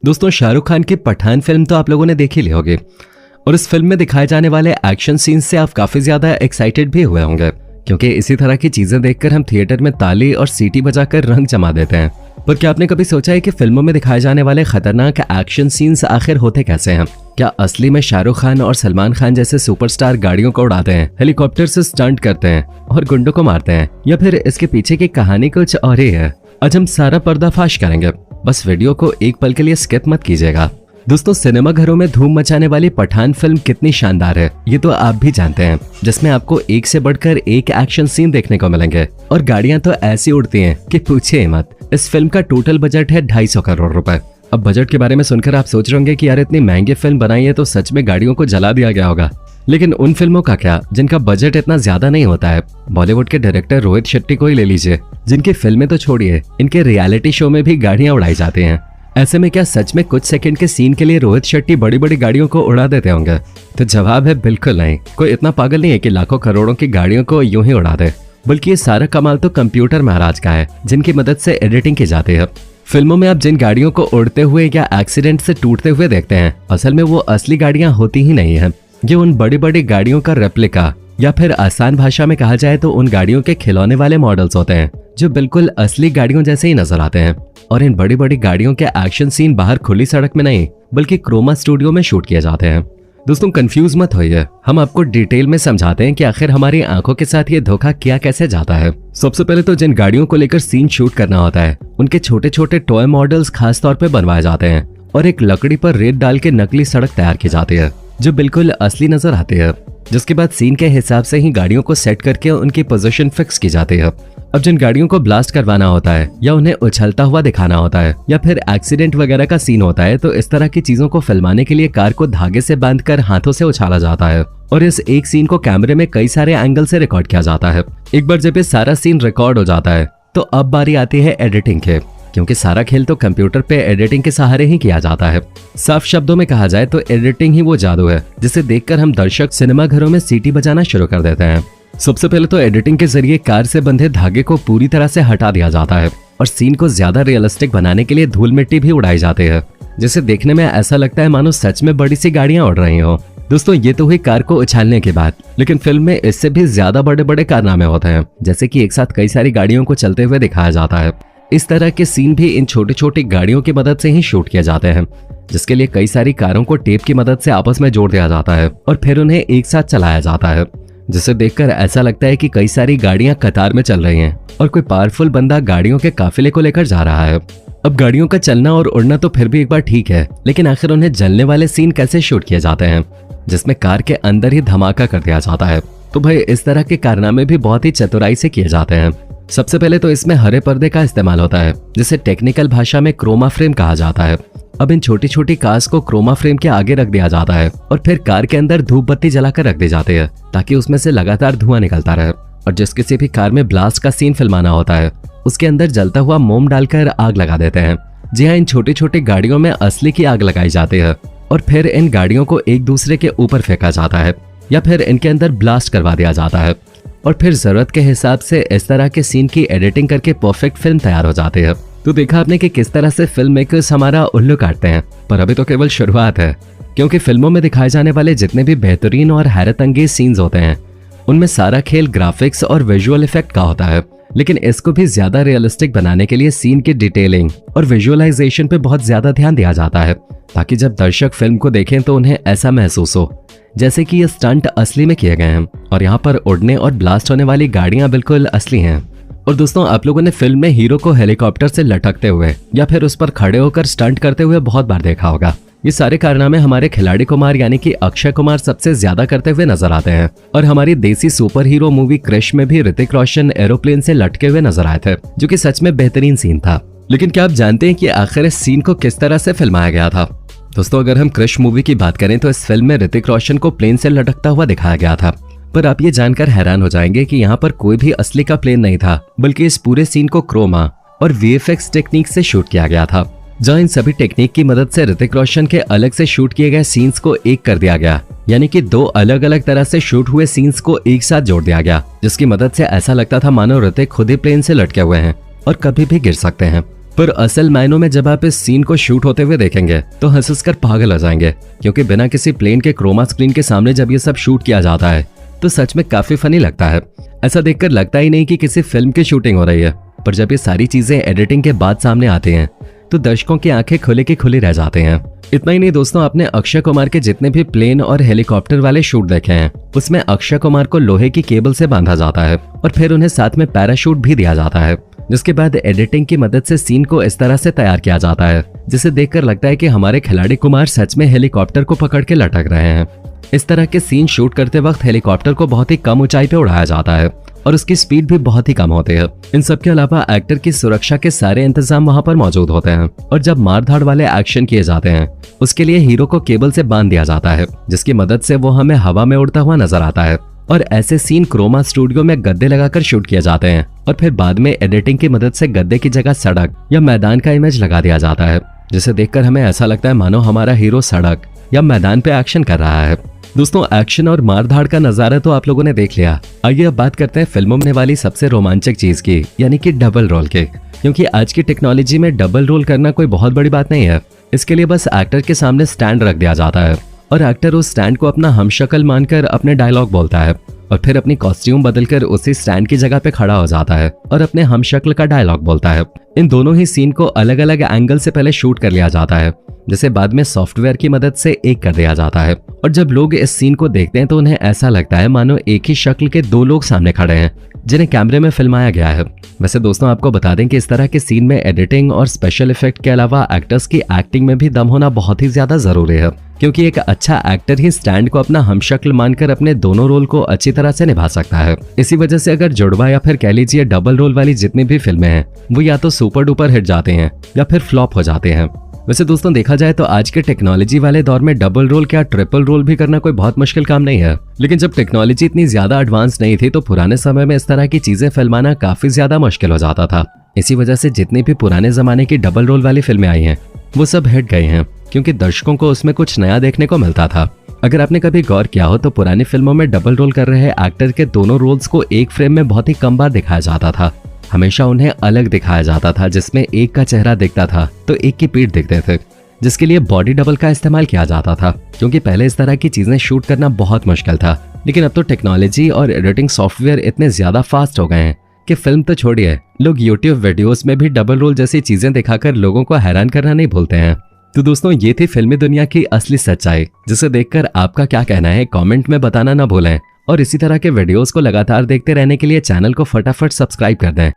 दोस्तों, शाहरुख खान की पठान फिल्म तो आप लोगों ने देख ही ली होगी और इस फिल्म में दिखाए जाने वाले एक्शन सीन्स से आप काफी ज्यादा एक्साइटेड भी हुए होंगे, क्योंकि इसी तरह की चीजें देखकर हम थिएटर में ताली और सीटी बजाकर रंग जमा देते हैं। पर क्या आपने कभी सोचा है कि फिल्मों में दिखाए जाने वाले खतरनाक एक्शन सीन्स आखिर होते कैसे हैं? क्या असली में शाहरुख खान और सलमान खान जैसे सुपरस्टार गाड़ियों को उड़ाते हैं, हेलीकॉप्टर से स्टंट करते हैं और गुंडों को मारते हैं, या फिर इसके पीछे की कहानी कुछ और ही है? आज हम सारा पर्दाफाश करेंगे, बस वीडियो को एक पल के लिए स्किप मत कीजिएगा। दोस्तों, सिनेमा घरों में धूम मचाने वाली पठान फिल्म कितनी शानदार है ये तो आप भी जानते हैं, जिसमें आपको एक से बढ़कर एक एक्शन सीन देखने को मिलेंगे और गाड़ियां तो ऐसी उड़ती हैं कि पूछिए मत। इस फिल्म का टोटल बजट है 250 करोड़ रुपए। अब बजट के बारे में सुनकर आप सोच रहे होंगे कि यार इतनी महंगी फिल्म बनाई है तो सच में गाड़ियों को जला दिया गया होगा, लेकिन उन फिल्मों का क्या जिनका बजट इतना ज्यादा नहीं होता है। बॉलीवुड के डायरेक्टर रोहित शेट्टी को ही ले लीजिए, जिनकी फिल्में तो छोड़िए, इनके रियलिटी शो में भी गाड़ियां उड़ाई जाती हैं। ऐसे में क्या सच में कुछ सेकंड के सीन के लिए रोहित शेट्टी बड़ी बड़ी गाड़ियों को उड़ा देते होंगे? तो जवाब है बिल्कुल नहीं। कोई इतना पागल नहीं है कि लाखों करोड़ों की गाड़ियों को यूं ही उड़ा दे, बल्कि ये सारा कमाल तो कंप्यूटर महाराज का है, जिनकी मदद से एडिटिंग की जाती है। फिल्मों में आप जिन गाड़ियों को उड़ते हुए या एक्सीडेंट से टूटते हुए देखते हैं, असल में वो असली गाड़ियां होती ही नहीं है। ये उन बड़ी बड़ी गाड़ियों का रेप्लिका, या फिर आसान भाषा में कहा जाए तो उन गाड़ियों के खिलौने वाले मॉडल्स होते हैं, जो बिल्कुल असली गाड़ियों जैसे ही नजर आते हैं। और इन बड़ी बड़ी गाड़ियों के एक्शन सीन बाहर खुली सड़क में नहीं, बल्कि क्रोमा स्टूडियो में शूट किए जाते हैं। दोस्तों, कंफ्यूज मत होइए, हम आपको डिटेल में समझाते हैं कि आखिर हमारी आंखों के साथ ये धोखा किया कैसे जाता है। सबसे पहले तो जिन गाड़ियों को लेकर सीन शूट करना होता है, उनके छोटे छोटे टॉय मॉडल्स खास तौर पे बनवाए जाते हैं और एक लकड़ी पर रेत डाल के नकली सड़क तैयार की जाती है, जो बिल्कुल असली नजर आती है। जिसके बाद सीन के हिसाब से ही गाड़ियों को सेट करके उनकी पोजीशन फिक्स की जाती है। अब जिन गाड़ियों को ब्लास्ट करवाना होता है, या उन्हें उछलता हुआ दिखाना होता है, या फिर एक्सीडेंट वगैरह का सीन होता है, तो इस तरह की चीजों को फिल्माने के लिए कार को धागे से बांधकर हाथों से उछाला जाता है और इस एक सीन को कैमरे में कई सारे एंगल से रिकॉर्ड किया जाता है। एक बार जब ये सारा सीन रिकॉर्ड हो जाता है, तो अब बारी आती है एडिटिंग के, क्योंकि सारा खेल तो कंप्यूटर पे एडिटिंग के सहारे ही किया जाता है। साफ शब्दों में कहा जाए तो एडिटिंग ही वो जादू है जिसे देखकर हम दर्शक सिनेमा घरों में सीटी बजाना शुरू कर देते हैं। सबसे पहले तो एडिटिंग के जरिए कार से बंधे धागे को पूरी तरह से हटा दिया जाता है और सीन को ज्यादा रियलिस्टिक बनाने के लिए धूल मिट्टी भी उड़ाई जाती है, जिसे देखने में ऐसा लगता है मानो सच में बड़ी सी गाड़ियां उड़ रही हो। दोस्तों, ये तो हुई कार को उछालने के बाद, लेकिन फिल्म में इससे भी ज्यादा बड़े बड़े कारनामे होते हैं, जैसे कि एक साथ कई सारी गाड़ियों को चलते हुए दिखाया जाता है। इस तरह के सीन भी इन छोटी छोटी गाड़ियों की मदद से ही शूट किए जाते हैं, जिसके लिए कई सारी कारों को टेप की मदद से आपस में जोड़ दिया जाता है और फिर उन्हें एक साथ चलाया जाता है, जिसे देखकर ऐसा लगता है कि कई सारी गाड़ियां कतार में चल रही हैं और कोई पावरफुल बंदा गाड़ियों के काफिले को लेकर जा रहा है। अब गाड़ियों का चलना और उड़ना तो फिर भी एक बार ठीक है, लेकिन आखिर उन्हें जलने वाले सीन कैसे शूट किए जाते हैं, जिसमें कार के अंदर ही धमाका कर दिया जाता है? तो भाई, इस तरह के कारनामे भी बहुत ही चतुराई से किए जाते हैं। सबसे पहले तो इसमें हरे पर्दे का इस्तेमाल होता है, जिसे टेक्निकल भाषा में क्रोमा फ्रेम कहा जाता है। अब इन छोटी छोटी कार्स को क्रोमा फ्रेम के आगे रख दिया जाता है और फिर कार के अंदर धूप बत्ती जलाकर रख दी जाती है, ताकि उसमें से लगातार धुआं निकलता रहे। और जिस किसी भी कार में ब्लास्ट का सीन फिल्माना होता है, उसके अंदर जलता हुआ मोम डालकर आग लगा देते हैं। जी हाँ, इन छोटी छोटी गाड़ियों में असली की आग लगाई जाती है और फिर इन गाड़ियों को एक दूसरे के ऊपर फेंका जाता है, या फिर इनके अंदर ब्लास्ट करवा दिया जाता है और फिर जरूरत के हिसाब से इस तरह के सीन की एडिटिंग करके परफेक्ट फिल्म तैयार हो जाती है। तो देखा आपने कि किस तरह से फिल्म मेकर्स हमारा उल्लू काटते हैं, पर अभी तो केवल शुरुआत है, क्योंकि फिल्मों में दिखाए जाने वाले जितने भी बेहतरीन और हैरत अंगेज सीन्स होते हैं, उनमें सारा खेल ग्राफिक्स और विजुअल इफेक्ट का होता है। लेकिन इसको भी ज्यादा रियलिस्टिक बनाने के लिए सीन की डिटेलिंग और विजुअलाइजेशन पे बहुत ज्यादा ध्यान दिया जाता है, ताकि जब दर्शक फिल्म को देखें तो उन्हें ऐसा महसूस हो जैसे कि ये स्टंट असली में किए गए हैं और यहाँ पर उड़ने और ब्लास्ट होने वाली गाड़ियां बिल्कुल असली हैं। और दोस्तों, आप लोगों ने फिल्म में हीरो को हेलीकॉप्टर से लटकते हुए या फिर उस पर खड़े होकर स्टंट करते हुए बहुत बार देखा होगा। ये सारे कारनामे हमारे खिलाड़ी कुमार यानी कि अक्षय कुमार सबसे ज्यादा करते हुए नजर आते हैं और हमारी देसी सुपर हीरो मूवी क्रिश में भी ऋतिक रोशन एरोप्लेन से लटके हुए नजर आए थे, जो कि सच में बेहतरीन सीन था। लेकिन क्या आप जानते हैं कि आखिर इस सीन को किस तरह से फिल्माया गया था? दोस्तों, अगर हम क्रिश मूवी की बात करें तो इस फिल्म में ऋतिक रोशन को प्लेन से लटकता हुआ दिखाया गया था, पर आप ये जानकर हैरान हो जाएंगे कि यहाँ पर कोई भी असली का प्लेन नहीं था, बल्कि इस पूरे सीन को क्रोमा और वीएफएक्स टेक्निक से शूट किया गया था, जहाँ इन सभी टेक्निक की मदद से ऋतिक रोशन के अलग से शूट किए गए सीन्स को एक कर दिया गया, यानी कि दो अलग अलग तरह से शूट हुए सीन्स को एक साथ जोड़ दिया गया, जिसकी मदद से ऐसा लगता था मानो ऋतिक खुद ही प्लेन से लटके हुए हैं और कभी भी गिर सकते हैं। पर असल मायनों में जब आप इस सीन को शूट होते हुए देखेंगे तो हंस कर पागल हो जाएंगे, क्योंकि बिना किसी प्लेन के क्रोमा स्क्रीन के सामने जब ये सब शूट किया जाता है तो सच में काफी फनी लगता है। ऐसा देखकर लगता ही नहीं कि किसी फिल्म की शूटिंग हो रही है। पर जब ये सारी चीजें एडिटिंग के बाद सामने आती हैं तो दर्शकों की आंखें खुले की खुली रह जाते हैं। इतना ही नहीं दोस्तों, आपने अक्षय कुमार के जितने भी प्लेन और हेलीकॉप्टर वाले शूट देखे हैं उसमें अक्षय कुमार को लोहे की केबल से बांधा जाता है और फिर उन्हें साथ में पैराशूट भी दिया जाता है, जिसके बाद एडिटिंग की मदद से सीन को इस तरह से तैयार किया जाता है जिसे देखकर लगता है कि हमारे खिलाड़ी कुमार सच में हेलीकॉप्टर को पकड़ के लटक रहे हैं। इस तरह के सीन शूट करते वक्त हेलीकॉप्टर को बहुत ही कम ऊंचाई पे उड़ाया जाता है और उसकी स्पीड भी बहुत ही कम होती है। इन सब के अलावा एक्टर की सुरक्षा के सारे इंतजाम वहां पर मौजूद होते हैं और जब मारधाड़ वाले एक्शन किए जाते हैं उसके लिए हीरो को केबल से बांध दिया जाता है, जिसकी मदद से वो हमें हवा में उड़ता हुआ नजर आता है। और ऐसे सीन क्रोमा स्टूडियो में गद्दे लगाकर शूट किए जाते हैं और फिर बाद में एडिटिंग की मदद से गद्दे की जगह सड़क या मैदान का इमेज लगा दिया जाता है, जिसे देखकर हमें ऐसा लगता है मानो हमारा हीरो सड़क या मैदान पे एक्शन कर रहा है। दोस्तों, एक्शन और मारधाड़ का नजारा तो आप लोगों ने देख लिया। आइए अब बात करते हैं फिल्मों में वाली सबसे रोमांचक चीज की, यानी कि डबल रोल के। क्योंकि आज की टेक्नोलॉजी में डबल रोल करना कोई बहुत बड़ी बात नहीं है। इसके लिए बस एक्टर के सामने स्टैंड रख दिया जाता है और एक्टर उस स्टैंड को अपना हमशक्ल मानकर अपने डायलॉग बोलता है और फिर अपनी कॉस्ट्यूम बदलकर उसी स्टैंड की जगह पे खड़ा हो जाता है और अपने हमशक्ल का डायलॉग बोलता है। इन दोनों ही सीन को अलग अलग एंगल से पहले शूट कर लिया जाता है, जिसे बाद में सॉफ्टवेयर की मदद से एक कर दिया जाता है। और जब लोग इस सीन को देखते हैं तो उन्हें ऐसा लगता है मानो एक ही शक्ल के दो लोग सामने खड़े हैं जिन्हें कैमरे में फिल्माया गया है। वैसे दोस्तों, आपको बता दें कि इस तरह के सीन में एडिटिंग और स्पेशल इफेक्ट के अलावा एक्टर्स की एक्टिंग में भी दम होना बहुत ही ज्यादा जरूरी है, क्योंकि एक अच्छा एक्टर ही स्टैंड को अपना हमशक्ल मानकर अपने दोनों रोल को अच्छी तरह से निभा सकता है। इसी वजह से अगर जुड़वा या फिर कह लीजिए डबल रोल वाली जितनी भी फिल्में हैं वो या तो सुपर डुपर हिट जाते हैं या फिर फ्लॉप हो जाते हैं। वैसे दोस्तों, देखा जाए तो आज के टेक्नोलॉजी वाले दौर में डबल रोल क्या ट्रिपल रोल भी करना कोई बहुत मुश्किल काम नहीं है। लेकिन जब टेक्नोलॉजी इतनी ज्यादा एडवांस नहीं थी तो पुराने समय में इस तरह की चीजें फिल्माना काफी ज्यादा मुश्किल हो जाता था। इसी वजह से जितनी भी पुराने जमाने की डबल रोल वाली फिल्में आई हैं वो सब हिट गई हैं, क्योंकि दर्शकों को उसमें कुछ नया देखने को मिलता था। अगर आपने कभी गौर किया हो तो पुरानी फिल्मों में डबल रोल कर रहे एक्टर के दोनों रोल्स को एक फ्रेम में बहुत ही कम बार दिखाया जाता था। हमेशा उन्हें अलग दिखाया जाता था, जिसमें एक का चेहरा दिखता था तो एक की पीठ दिखते थे, जिसके लिए बॉडी डबल का इस्तेमाल किया जाता था। क्योंकि पहले इस तरह की चीजें शूट करना बहुत मुश्किल था, लेकिन अब तो टेक्नोलॉजी और एडिटिंग सॉफ्टवेयर इतने ज्यादा फास्ट हो गए हैं कि फिल्म तो छोड़िए, लोग यूट्यूब वीडियोस में भी डबल रोल जैसी चीजें दिखाकर लोगों को हैरान करना नहीं भूलते हैं। तो दोस्तों, ये थी फिल्मी दुनिया की असली सच्चाई, जिसे देखकर आपका क्या कहना है कमेंट में बताना ना भूलें। और इसी तरह के वीडियोस को लगातार देखते रहने के लिए चैनल को फटाफट सब्सक्राइब कर दें।